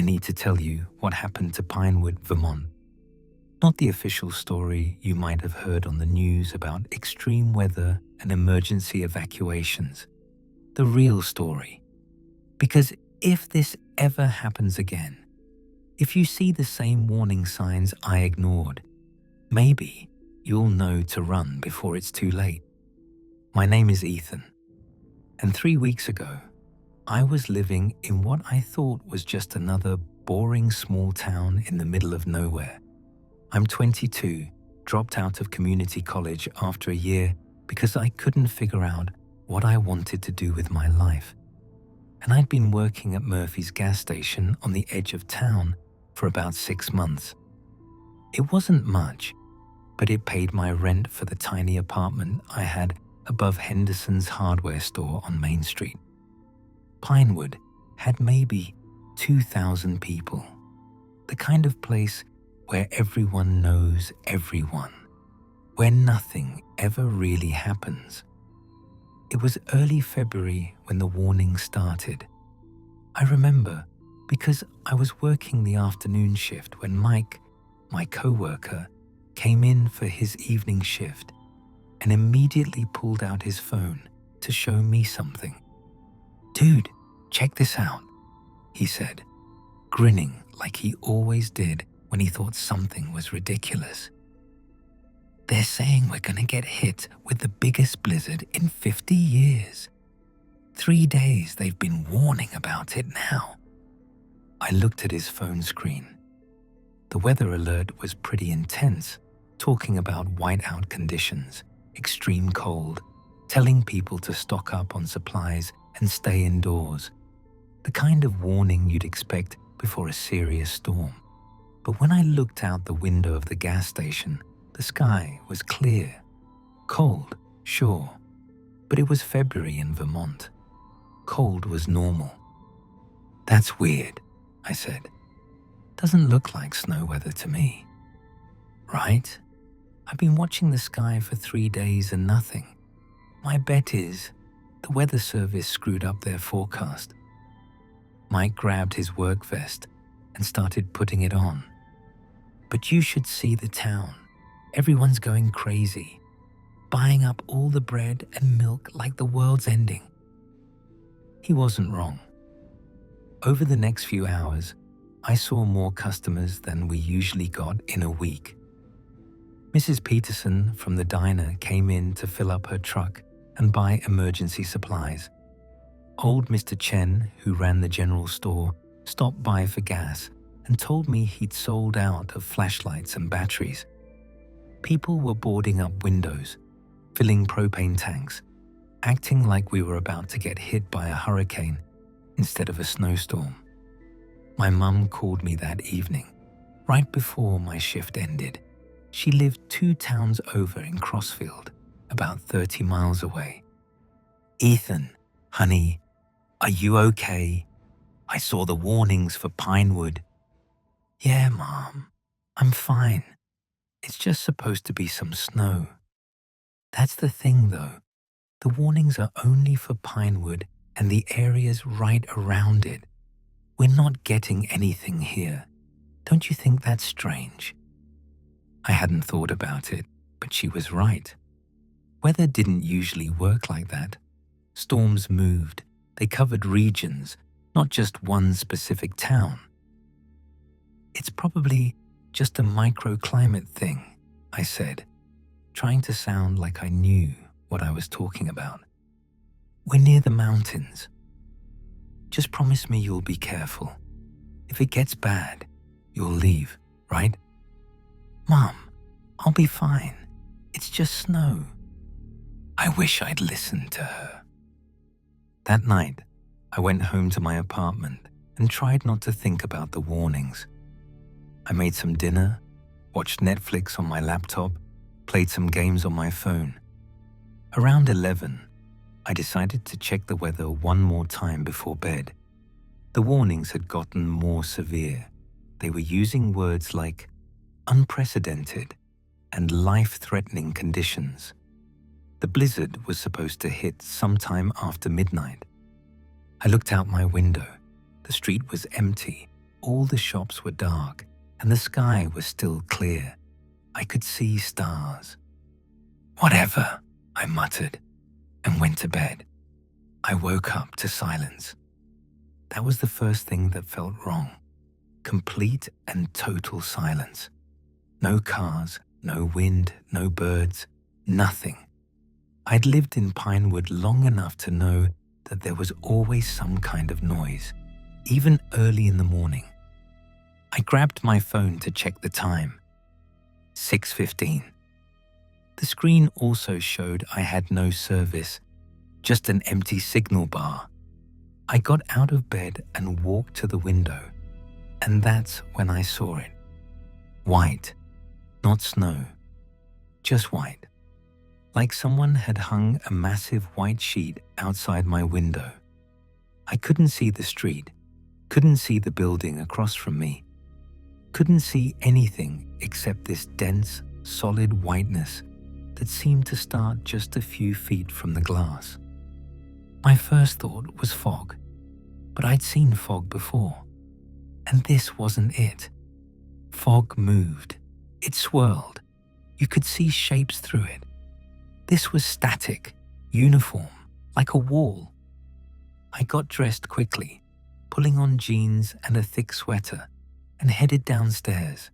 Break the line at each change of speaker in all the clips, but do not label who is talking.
I need to tell you what happened to Pinewood, Vermont. Not the official story you might have heard on the news about extreme weather and emergency evacuations. The real story. Because if this ever happens again, if you see the same warning signs I ignored, maybe you'll know to run before it's too late. My name is Ethan, and 3 weeks ago, I was living in what I thought was just another boring small town in the middle of nowhere. I'm 22, dropped out of community college after a year because I couldn't figure out what I wanted to do with my life. And I'd been working at Murphy's gas station on the edge of town for about 6 months. It wasn't much, but it paid my rent for the tiny apartment I had above Henderson's hardware store on Main Street. Pinewood had maybe 2,000 people, the kind of place where everyone knows everyone, where nothing ever really happens. It was early February when the warning started. I remember because I was working the afternoon shift when Mike, my co-worker, came in for his evening shift and immediately pulled out his phone to show me something. "Dude, check this out," he said, grinning like he always did when he thought something was ridiculous. "They're saying we're gonna get hit with the biggest blizzard in 50 years. 3 days they've been warning about it now." I looked at his phone screen. The weather alert was pretty intense, talking about whiteout conditions, extreme cold, telling people to stock up on supplies and stay indoors. The kind of warning you'd expect before a serious storm. But when I looked out the window of the gas station, the sky was clear. Cold, sure, but it was February in Vermont. Cold was normal. "That's weird," I said. "Doesn't look like snow weather to me." "Right? I've been watching the sky for 3 days and nothing. My bet is the weather service screwed up their forecast." Mike grabbed his work vest and started putting it on. "But you should see the town. Everyone's going crazy, buying up all the bread and milk like the world's ending." He wasn't wrong. Over the next few hours, I saw more customers than we usually got in a week. Mrs. Peterson from the diner came in to fill up her truck and buy emergency supplies. Old Mr. Chen, who ran the general store, stopped by for gas and told me he'd sold out of flashlights and batteries. People were boarding up windows, filling propane tanks, acting like we were about to get hit by a hurricane instead of a snowstorm. My mum called me that evening, right before my shift ended. She lived 2 towns over in Crossfield, about 30 miles away. "Ethan, honey, are you okay? I saw the warnings for Pinewood." "Yeah, Mom, I'm fine. It's just supposed to be some snow." That's the thing, though. The warnings are only for Pinewood and the areas right around it. We're not getting anything here. Don't you think that's strange? I hadn't thought about it, but she was right. Weather didn't usually work like that. Storms moved. They covered regions, not just one specific town. "It's probably just a microclimate thing," I said, trying to sound like I knew what I was talking about. "We're near the mountains. Just promise me you'll be careful. If it gets bad, you'll leave, right?" "Mom, I'll be fine. It's just snow." I wish I'd listened to her. That night, I went home to my apartment and tried not to think about the warnings. I made some dinner, watched Netflix on my laptop, played some games on my phone. Around 11, I decided to check the weather one more time before bed. The warnings had gotten more severe. They were using words like unprecedented and life-threatening conditions. The blizzard was supposed to hit sometime after midnight. I looked out my window. The street was empty, All the shops were dark, and the sky was still clear. I could see stars. "Whatever," I muttered, and went to bed. I woke up to silence. That was the first thing that felt wrong. Complete and total silence. No cars, no wind, no birds, nothing. I'd lived in Pinewood long enough to know that there was always some kind of noise, even early in the morning. I grabbed my phone to check the time. 6:15. The screen also showed I had no service, just an empty signal bar. I got out of bed and walked to the window, and that's when I saw it. White, not snow, just white. Like someone had hung a massive white sheet outside my window. I couldn't see the street, couldn't see the building across from me, couldn't see anything except this dense, solid whiteness that seemed to start just a few feet from the glass. My first thought was fog, but I'd seen fog before, and this wasn't it. Fog moved, it swirled, you could see shapes through it. This was static, uniform, like a wall. I got dressed quickly, pulling on jeans and a thick sweater, and headed downstairs.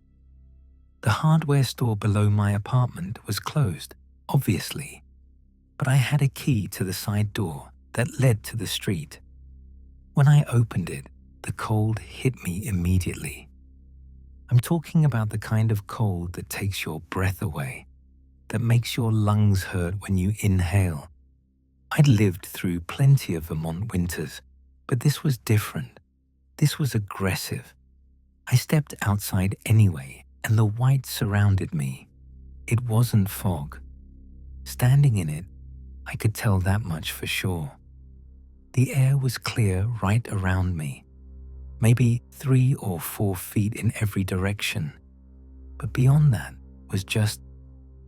The hardware store below my apartment was closed, obviously, but I had a key to the side door that led to the street. When I opened it, the cold hit me immediately. I'm talking about the kind of cold that takes your breath away, that makes your lungs hurt when you inhale. I'd lived through plenty of Vermont winters, but this was different. This was aggressive. I stepped outside anyway, and the white surrounded me. It wasn't fog. Standing in it, I could tell that much for sure. The air was clear right around me, maybe 3 or 4 feet in every direction. But beyond that was just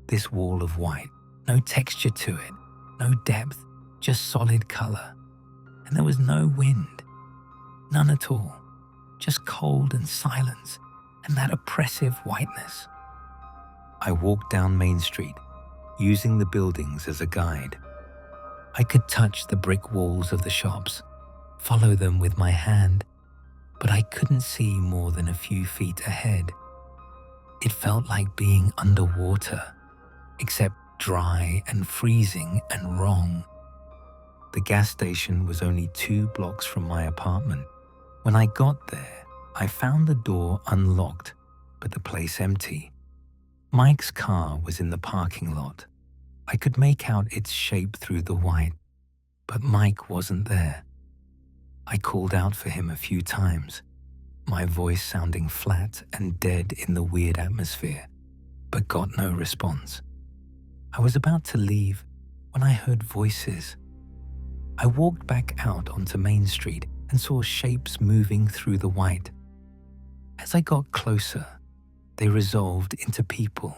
this wall of white. No texture to it, no depth, just solid color. And there was no wind, none at all, just cold and silence and that oppressive whiteness. I walked down Main Street, using the buildings as a guide. I could touch the brick walls of the shops, follow them with my hand, but I couldn't see more than a few feet ahead. It felt like being underwater, except dry and freezing and wrong. The gas station was only 2 blocks from my apartment. When I got there, I found the door unlocked, but the place empty. Mike's car was in the parking lot. I could make out its shape through the white, but Mike wasn't there. I called out for him a few times, my voice sounding flat and dead in the weird atmosphere, but got no response. I was about to leave when I heard voices. I walked back out onto Main Street and saw shapes moving through the white. As I got closer, they resolved into people,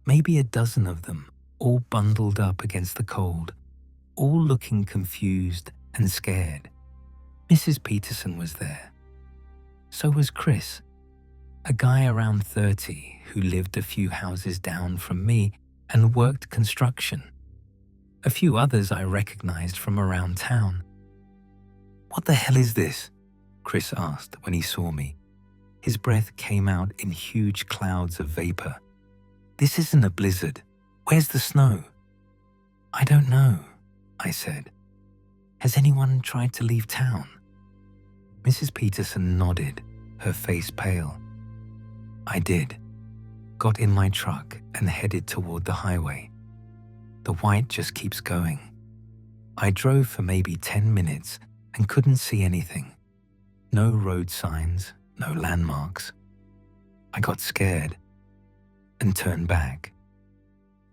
maybe a dozen of them, all bundled up against the cold, all looking confused and scared. Mrs. Peterson was there. So was Chris, a guy around 30 who lived a few houses down from me and worked construction. A few others I recognized from around town. "What the hell is this?" Chris asked when he saw me. His breath came out in huge clouds of vapor. "This isn't a blizzard. Where's the snow?" "I don't know," I said. "Has anyone tried to leave town?" Mrs. Peterson nodded, her face pale. I did. Got in my truck and headed toward the highway. The white just keeps going. I drove for maybe 10 minutes and couldn't see anything. No road signs, no landmarks. I got scared and turned back,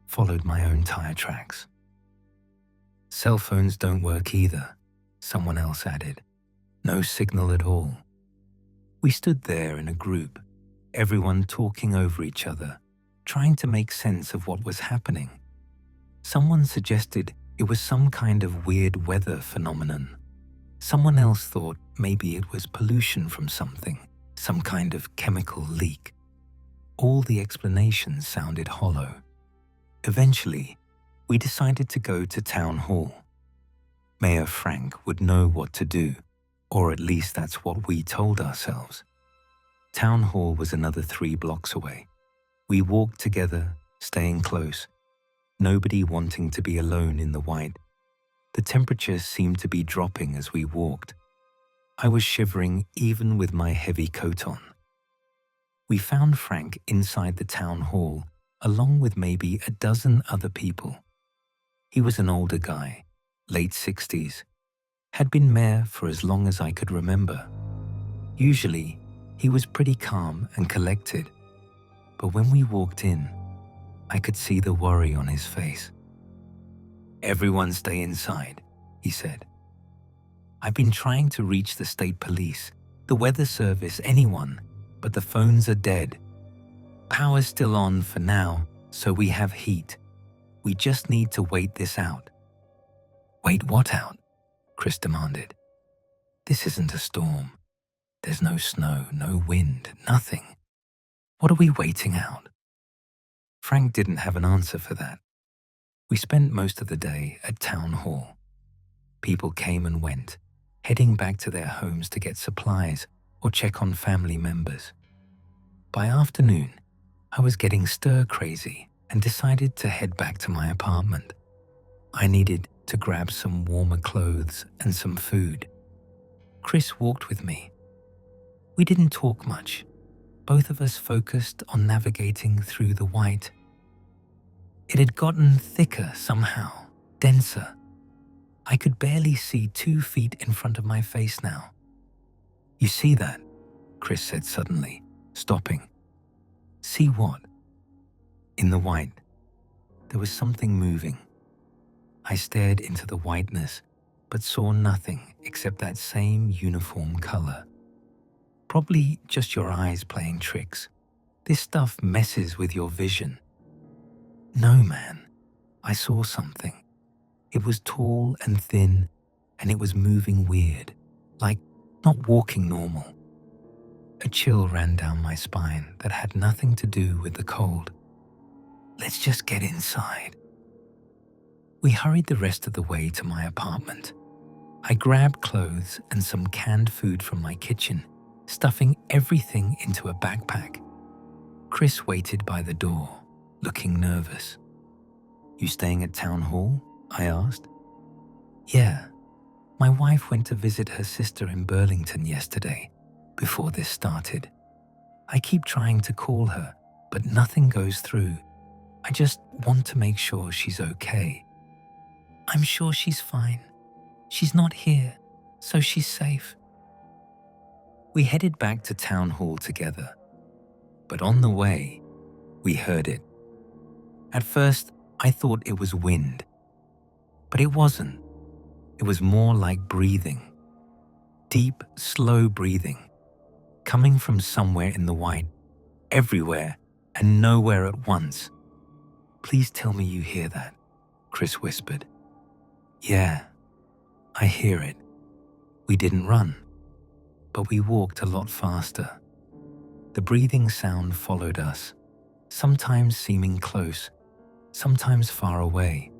followed my own tire tracks. "Cell phones don't work either," someone else added. "No signal at all." We stood there in a group, everyone talking over each other, trying to make sense of what was happening. Someone suggested it was some kind of weird weather phenomenon. Someone else thought maybe it was pollution from something. some kind of chemical leak. All the explanations sounded hollow. Eventually, we decided to go to town hall. Mayor Frank would know what to do, or at least that's what we told ourselves. Town hall was another 3 blocks away. We walked together, staying close, nobody wanting to be alone in the white. The temperature seemed to be dropping as we walked. I was shivering even with my heavy coat on. We found Frank inside the town hall, along with maybe a dozen other people. He was an older guy, late 60s, had been mayor for as long as I could remember. Usually, he was pretty calm and collected, but when we walked in, I could see the worry on his face. "Everyone stay inside," he said. "I've been trying to reach the state police, the weather service, anyone, but the phones are dead. Power's still on for now, so we have heat. We just need to wait this out." "Wait what out?" Chris demanded. "This isn't a storm. There's no snow, no wind, nothing. What are we waiting out?" Frank didn't have an answer for that. We spent most of the day at town hall. People came and went, heading back to their homes to get supplies or check on family members. By afternoon, I was getting stir-crazy and decided to head back to my apartment. I needed to grab some warmer clothes and some food. Chris walked with me. We didn't talk much. Both of us focused on navigating through the white. It had gotten thicker somehow, denser. I could barely see 2 feet in front of my face now. "You see that?" Chris said suddenly, stopping. "See what?" In the white, there was something moving. I stared into the whiteness, but saw nothing except that same uniform color. "Probably just your eyes playing tricks. This stuff messes with your vision." "No, man. I saw something. It was tall and thin, and it was moving weird, like not walking normal." A chill ran down my spine that had nothing to do with the cold. "Let's just get inside." We hurried the rest of the way to my apartment. I grabbed clothes and some canned food from my kitchen, stuffing everything into a backpack. Chris waited by the door, looking nervous. "You staying at town hall?" I asked. "Yeah. My wife went to visit her sister in Burlington yesterday, before this started. I keep trying to call her, but nothing goes through. I just want to make sure she's okay." "I'm sure she's fine. She's not here, so she's safe." We headed back to town hall together, but on the way, we heard it. At first, I thought it was wind, but it wasn't. It was more like breathing. Deep, slow breathing, coming from somewhere in the white, everywhere and nowhere at once. "Please tell me you hear that," Chris whispered. "Yeah, I hear it." We didn't run, but we walked a lot faster. The breathing sound followed us, sometimes seeming close, sometimes far away.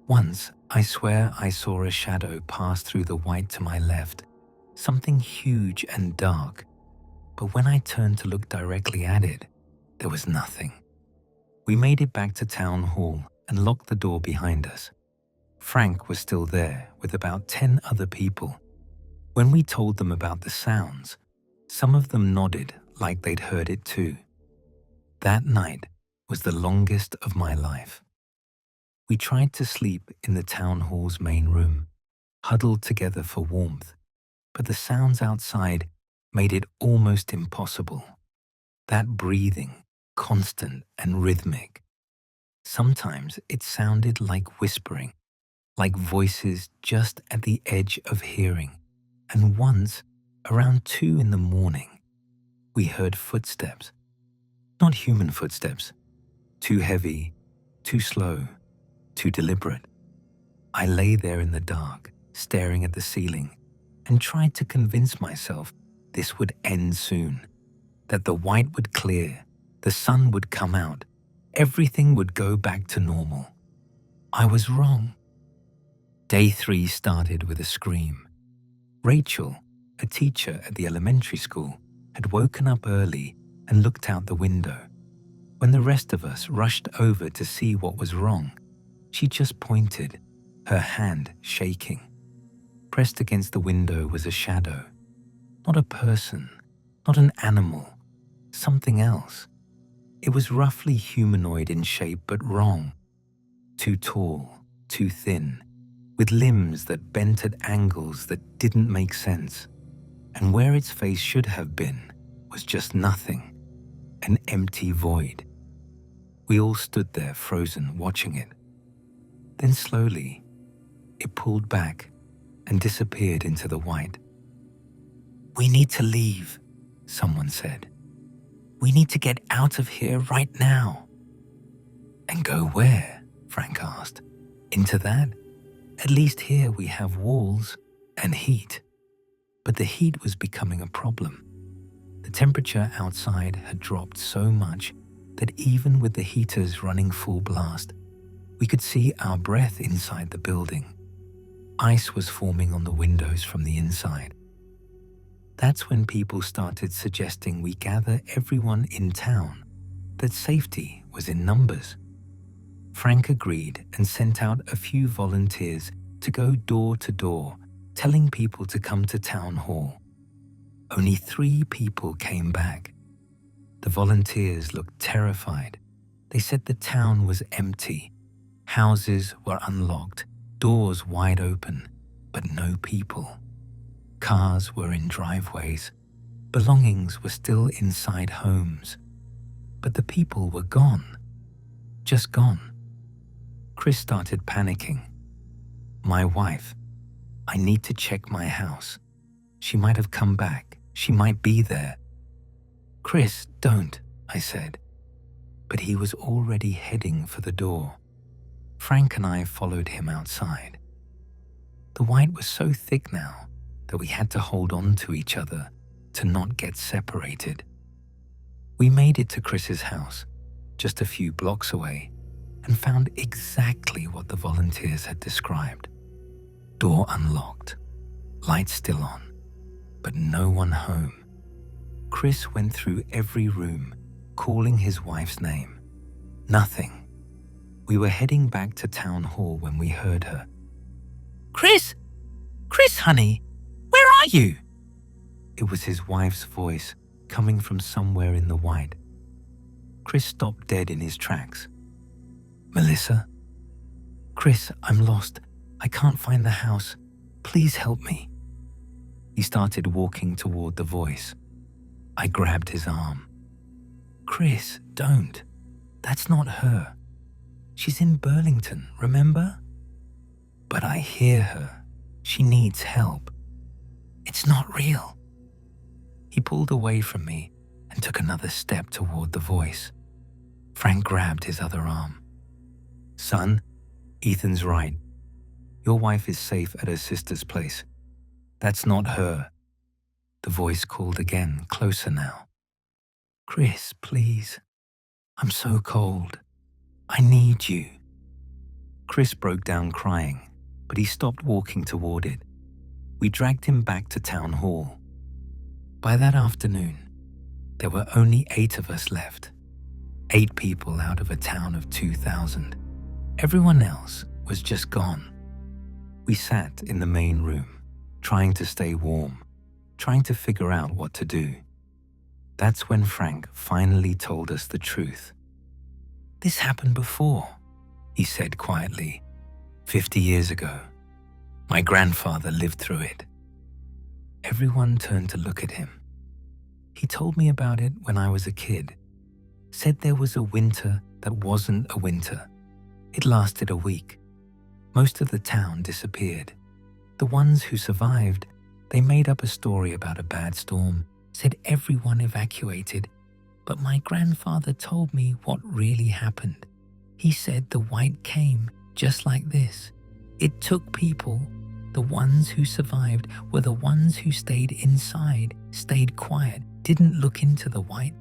Once, I swear I saw a shadow pass through the white to my left, something huge and dark, but when I turned to look directly at it, there was nothing. We made it back to town hall and locked the door behind us. Frank was still there with about 10 other people. When we told them about the sounds, some of them nodded like they'd heard it too. That night was the longest of my life. We tried to sleep in the town hall's main room, huddled together for warmth, but the sounds outside made it almost impossible. That breathing, constant and rhythmic. Sometimes it sounded like whispering, like voices just at the edge of hearing. And once, around 2 in the morning, we heard footsteps. Not human footsteps. Too heavy, too slow, too deliberate. I lay there in the dark, staring at the ceiling, and tried to convince myself this would end soon, that the white would clear, the sun would come out, everything would go back to normal. I was wrong. Day 3 started with a scream. Rachel, a teacher at the elementary school, had woken up early and looked out the window. When the rest of us rushed over to see what was wrong, she just pointed, her hand shaking. Pressed against the window was a shadow. Not a person, not an animal, something else. It was roughly humanoid in shape but wrong. Too tall, too thin, with limbs that bent at angles that didn't make sense. And where its face should have been was just nothing, an empty void. We all stood there frozen watching it. Then slowly, it pulled back and disappeared into the white. "We need to leave," someone said. "We need to get out of here right now." "And go where?" Frank asked. "Into that? At least here we have walls and heat." But the heat was becoming a problem. The temperature outside had dropped so much that even with the heaters running full blast, we could see our breath inside the building. Ice was forming on the windows from the inside. That's when people started suggesting we gather everyone in town, that safety was in numbers. Frank agreed and sent out a few volunteers to go door to door, telling people to come to town hall. Only 3 people came back. The volunteers looked terrified. They said the town was empty. Houses were unlocked, doors wide open, but no people. Cars were in driveways. Belongings were still inside homes. But the people were gone. Just gone. Chris started panicking. "My wife, I need to check my house. She might have come back. She might be there." "Chris, don't," I said. But he was already heading for the door. Frank and I followed him outside. The white was so thick now that we had to hold on to each other to not get separated. We made it to Chris's house, just a few blocks away, and found exactly what the volunteers had described. Door unlocked, lights still on, but no one home. Chris went through every room, calling his wife's name. Nothing. We were heading back to town hall when we heard her. "Chris! Chris, honey! Where are you?" It was his wife's voice coming from somewhere in the white. Chris stopped dead in his tracks. "Melissa? Chris, I'm lost. I can't find the house. Please help me." He started walking toward the voice. I grabbed his arm. "Chris, don't. That's not her. She's in Burlington, remember? But I hear her. She needs help. It's not real." He pulled away from me and took another step toward the voice. Frank grabbed his other arm. "Son, Ethan's right. Your wife is safe at her sister's place. That's not her." The voice called again, closer now. "Chris, please. I'm so cold. I need you." Chris broke down crying, but he stopped walking toward it. We dragged him back to town hall. By that afternoon, there were only 8 of us left. 8 people out of a town of 2,000. Everyone else was just gone. We sat in the main room, trying to stay warm, trying to figure out what to do. That's when Frank finally told us the truth. "This happened before," he said quietly. 50 years ago. My grandfather lived through it." Everyone turned to look at him. He told me about it when I was a kid. Said there was a winter that wasn't a winter. It lasted a week. Most of the town disappeared. The ones who survived, they made up a story about a bad storm, said everyone evacuated. But my grandfather told me what really happened. He said the white came just like this. It took people, The ones who survived were the ones who stayed inside, stayed quiet, didn't look into the white.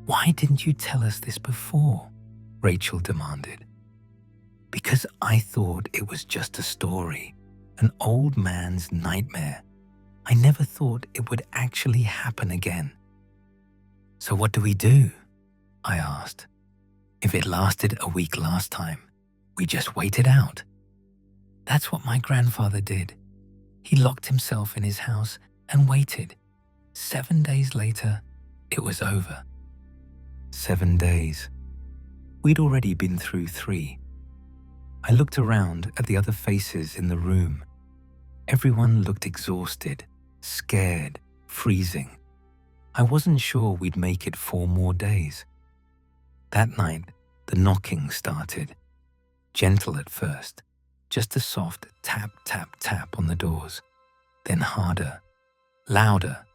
Why didn't you tell us this before? Rachel demanded. Because I thought it was just a story, an old man's nightmare. I never thought it would actually happen again. So what do we do? I asked. If it lasted a week last time, we just wait it out. That's what my grandfather did. He locked himself in his house and waited. 7 days later, it was over. 7 days. We'd already been through 3. I looked around at the other faces in the room. Everyone looked exhausted, scared, freezing. I wasn't sure we'd make it 4 more days. That night, the knocking started. Gentle at first, just a soft tap, tap, tap on the doors. Then harder, louder.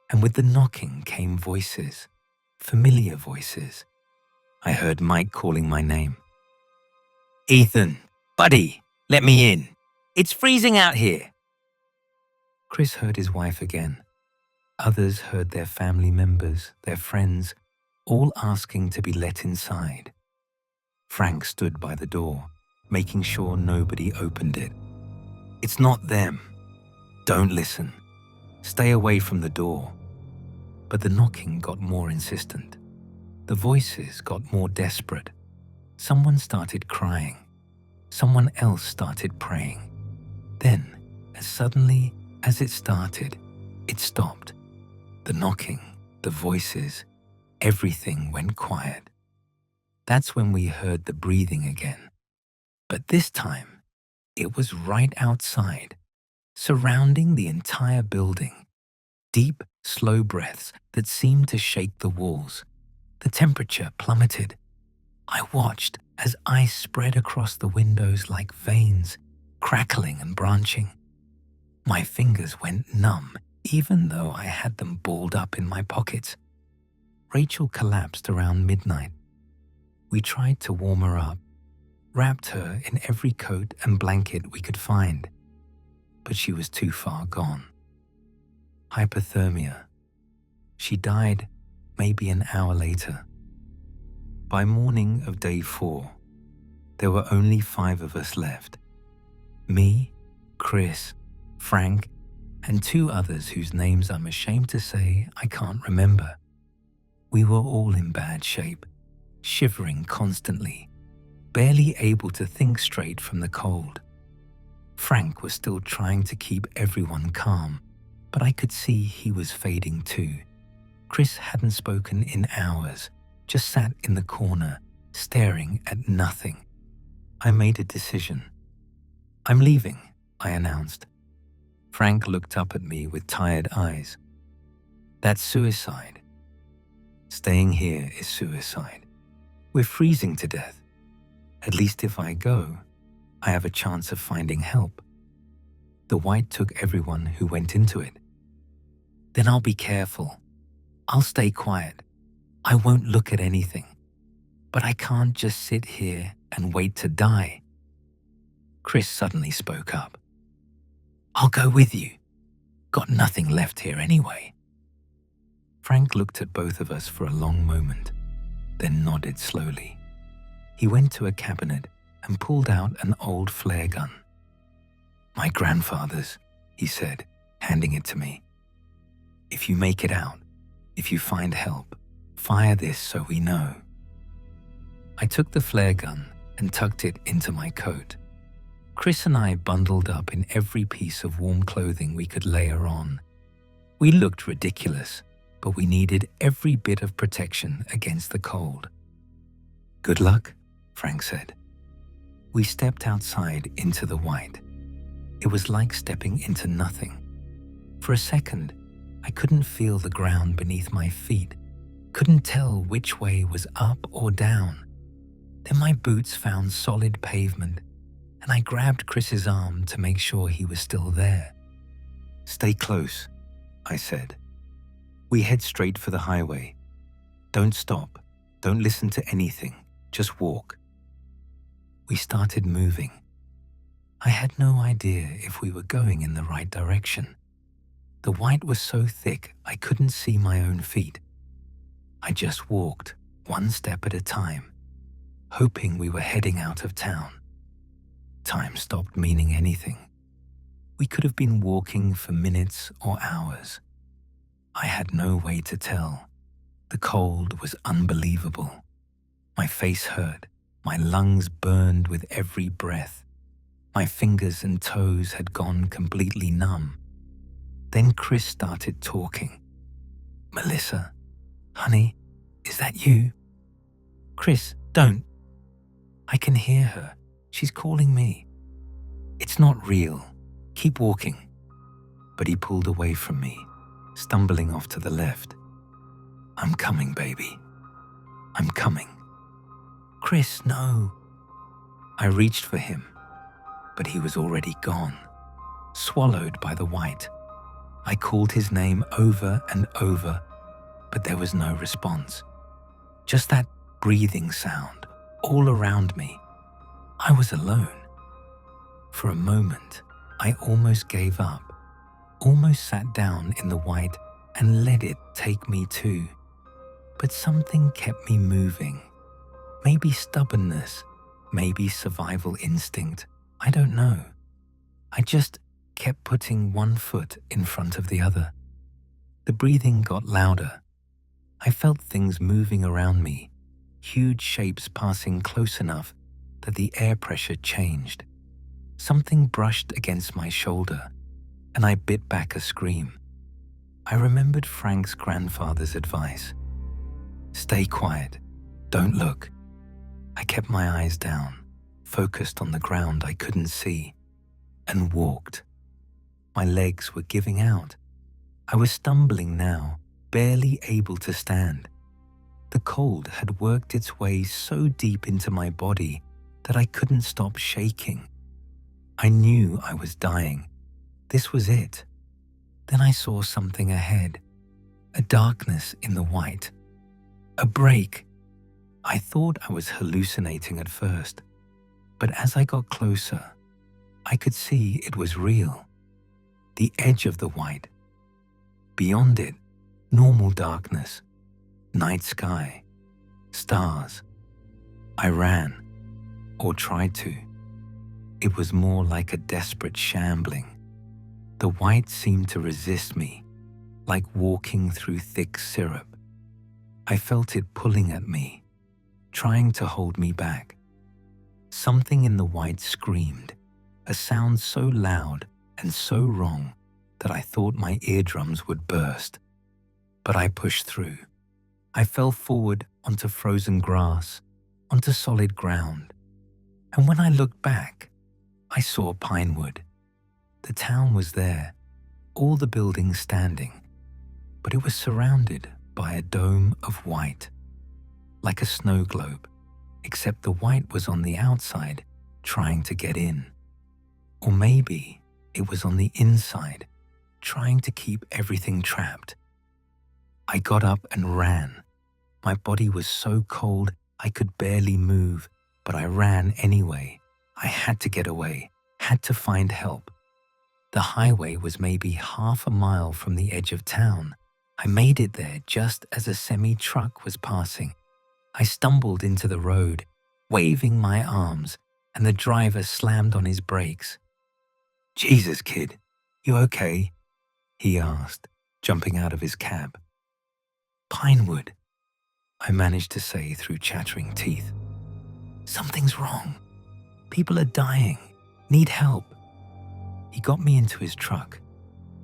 And with the knocking came voices, familiar voices. I heard Mike calling my name. Ethan, buddy, let me in. It's freezing out here. Chris heard his wife again. Others heard their family members, their friends, all asking to be let inside. Frank stood by the door, making sure nobody opened it. It's not them. Don't listen. Stay away from the door. But the knocking got more insistent. The voices got more desperate. Someone started crying. Someone else started praying. Then, as suddenly as it started, it stopped. The knocking, the voices, everything went quiet. That's when we heard the breathing again. But this time, it was right outside, surrounding the entire building. Deep, slow breaths that seemed to shake the walls. The temperature plummeted. I watched as ice spread across the windows like veins, crackling and branching. My fingers went numb, even though I had them balled up in my pockets. Rachel collapsed around midnight. We tried to warm her up, wrapped her in every coat and blanket we could find, but she was too far gone. Hypothermia. She died maybe an hour later. By morning of day 4, there were only 5 of us left. Me, Chris, Frank, and 2 others whose names I'm ashamed to say I can't remember. We were all in bad shape, shivering constantly, barely able to think straight from the cold. Frank was still trying to keep everyone calm, but I could see he was fading too. Chris hadn't spoken in hours, just sat in the corner, staring at nothing. I made a decision. I'm leaving, I announced. Frank looked up at me with tired eyes. That's suicide. Staying here is suicide. We're freezing to death. At least if I go, I have a chance of finding help. The white took everyone who went into it. Then I'll be careful. I'll stay quiet. I won't look at anything. But I can't just sit here and wait to die. Chris suddenly spoke up. I'll go with you. Got nothing left here anyway. Frank looked at both of us for a long moment, then nodded slowly. He went to a cabinet and pulled out an old flare gun. My grandfather's, he said, handing it to me. If you make it out, if you find help, fire this so we know. I took the flare gun and tucked it into my coat. Chris and I bundled up in every piece of warm clothing we could layer on. We looked ridiculous, but we needed every bit of protection against the cold. Good luck, Frank said. We stepped outside into the white. It was like stepping into nothing. For a second, I couldn't feel the ground beneath my feet, couldn't tell which way was up or down. Then my boots found solid pavement, and I grabbed Chris's arm to make sure he was still there. Stay close, I said. We head straight for the highway. Don't stop, don't listen to anything, just walk. We started moving. I had no idea if we were going in the right direction. The white was so thick I couldn't see my own feet. I just walked, one step at a time, hoping we were heading out of town. Time stopped meaning anything. We could have been walking for minutes or hours. I had no way to tell. The cold was unbelievable. My face hurt. My lungs burned with every breath. My fingers and toes had gone completely numb. Then Chris started talking. "Melissa, honey, is that you?" "Chris, don't." "I can hear her. She's calling me." "It's not real. Keep walking." But he pulled away from me, stumbling off to the left. "I'm coming, baby. I'm coming." "Chris, no." I reached for him, but he was already gone, swallowed by the white. I called his name over and over, but there was no response. Just that breathing sound all around me. I was alone. For a moment, I almost gave up, almost sat down in the white and let it take me too. But something kept me moving. Maybe stubbornness, maybe survival instinct, I don't know. I just kept putting one foot in front of the other. The breathing got louder. I felt things moving around me, huge shapes passing close enough that the air pressure changed. Something brushed against my shoulder, and I bit back a scream. I remembered Frank's grandfather's advice. "Stay quiet. Don't look." I kept my eyes down, focused on the ground I couldn't see, and walked. My legs were giving out. I was stumbling now, barely able to stand. The cold had worked its way so deep into my body that I couldn't stop shaking. I knew I was dying. This was it. Then I saw something ahead, a darkness in the white. A break. I thought I was hallucinating at first, but as I got closer, I could see it was real. The edge of the white. Beyond it, normal darkness, night sky, stars. I ran, or tried to. It was more like a desperate shambling. The white seemed to resist me, like walking through thick syrup. I felt it pulling at me, trying to hold me back. Something in the white screamed, a sound so loud and so wrong that I thought my eardrums would burst. But I pushed through. I fell forward onto frozen grass, onto solid ground. And when I looked back, I saw Pinewood. The town was there, all the buildings standing, but it was surrounded by a dome of white, like a snow globe, except the white was on the outside, trying to get in. Or maybe it was on the inside, trying to keep everything trapped. I got up and ran. My body was so cold I could barely move, but I ran anyway. I had to get away, had to find help. The highway was maybe half a mile from the edge of town. I made it there just as a semi-truck was passing. I stumbled into the road, waving my arms, and the driver slammed on his brakes. "Jesus, kid, you okay?" he asked, jumping out of his cab. "Pinewood," I managed to say through chattering teeth. "Something's wrong. People are dying. Need help." He got me into his truck,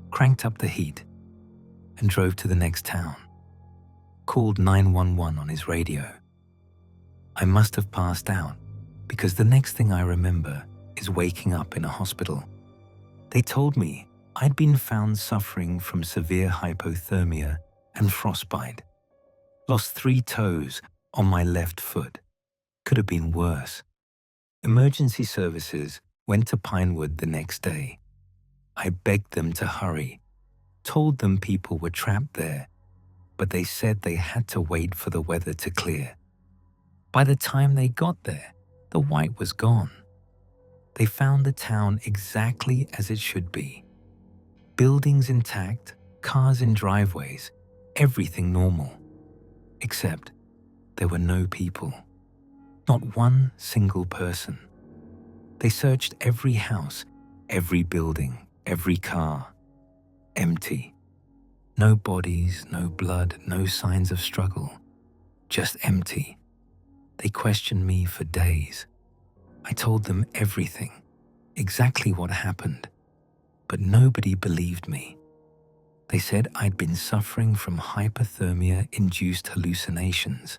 cranked up the heat, and drove to the next town. Called 911 on his radio. I must have passed out because the next thing I remember is waking up in a hospital. They told me I'd been found suffering from severe hypothermia and frostbite. Lost 3 toes on my left foot. Could have been worse. Emergency services went to Pinewood the next day. I begged them to hurry, told them people were trapped there, but they said they had to wait for the weather to clear. By the time they got there, the white was gone. They found the town exactly as it should be. Buildings intact, cars in driveways, everything normal. Except there were no people. Not one single person. They searched every house, every building, every car. Empty. No bodies, no blood, no signs of struggle. Just empty. They questioned me for days. I told them everything, exactly what happened, but nobody believed me. They said I'd been suffering from hypothermia-induced hallucinations,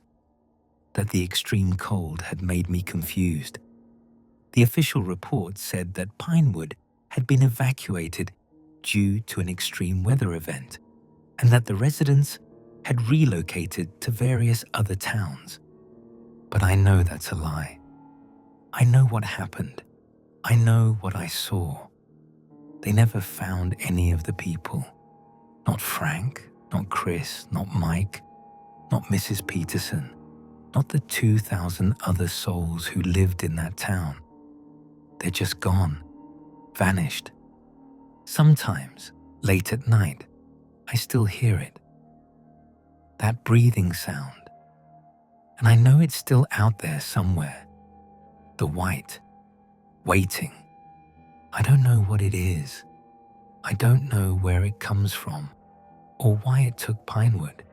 that the extreme cold had made me confused. The official report said that Pinewood had been evacuated due to an extreme weather event, and that the residents had relocated to various other towns. But I know that's a lie. I know what happened. I know what I saw. They never found any of the people. Not Frank, not Chris, not Mike, not Mrs. Peterson, not the 2,000 other souls who lived in that town. They're just gone, vanished. Sometimes, late at night, I still hear it. That breathing sound. And I know it's still out there somewhere. The white, waiting. I don't know what it is. I don't know where it comes from or why it took Pinewood.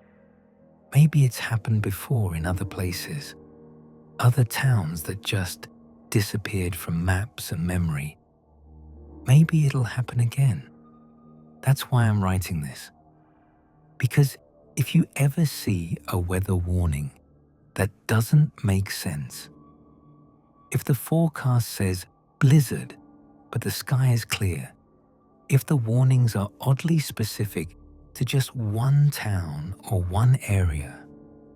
Maybe it's happened before in other places, other towns that just disappeared from maps and memory. Maybe it'll happen again. That's why I'm writing this. Because if you ever see a weather warning that doesn't make sense, if the forecast says blizzard, but the sky is clear, if the warnings are oddly specific to just one town or one area,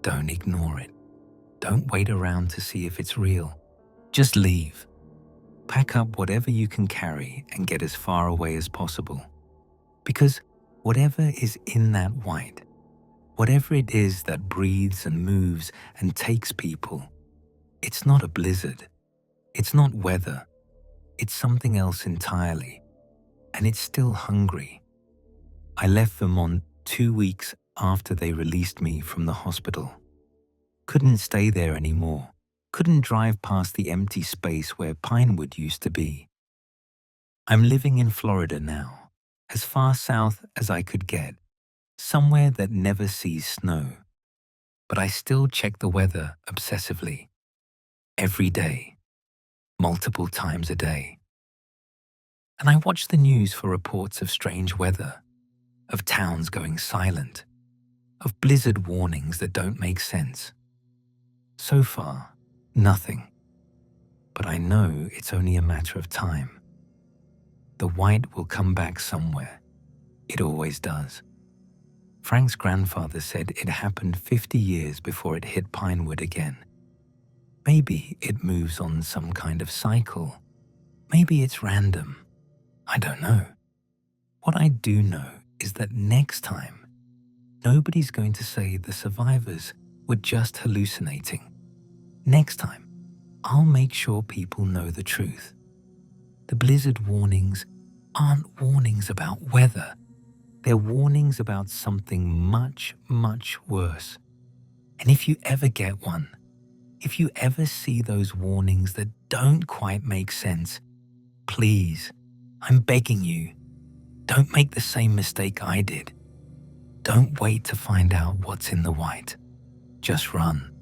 don't ignore it. Don't wait around to see if it's real. Just leave. Pack up whatever you can carry and get as far away as possible. Because whatever is in that white, whatever it is that breathes and moves and takes people, it's not a blizzard. It's not weather. It's something else entirely. And it's still hungry. I left Vermont 2 weeks after they released me from the hospital. Couldn't stay there anymore. Couldn't drive past the empty space where Pinewood used to be. I'm living in Florida now, as far south as I could get, somewhere that never sees snow. But I still check the weather obsessively. Every day. Multiple times a day. And I watch the news for reports of strange weather, of towns going silent, of blizzard warnings that don't make sense. So far, nothing. But I know it's only a matter of time. The white will come back somewhere. It always does. Frank's grandfather said it happened 50 years before it hit Pinewood again. Maybe it moves on some kind of cycle. Maybe it's random. I don't know. What I do know is that next time, nobody's going to say the survivors were just hallucinating. Next time, I'll make sure people know the truth. The blizzard warnings aren't warnings about weather. They're warnings about something much, much worse. And if you ever get one, if you ever see those warnings that don't quite make sense, please, I'm begging you, don't make the same mistake I did. Don't wait to find out what's in the white. Just run.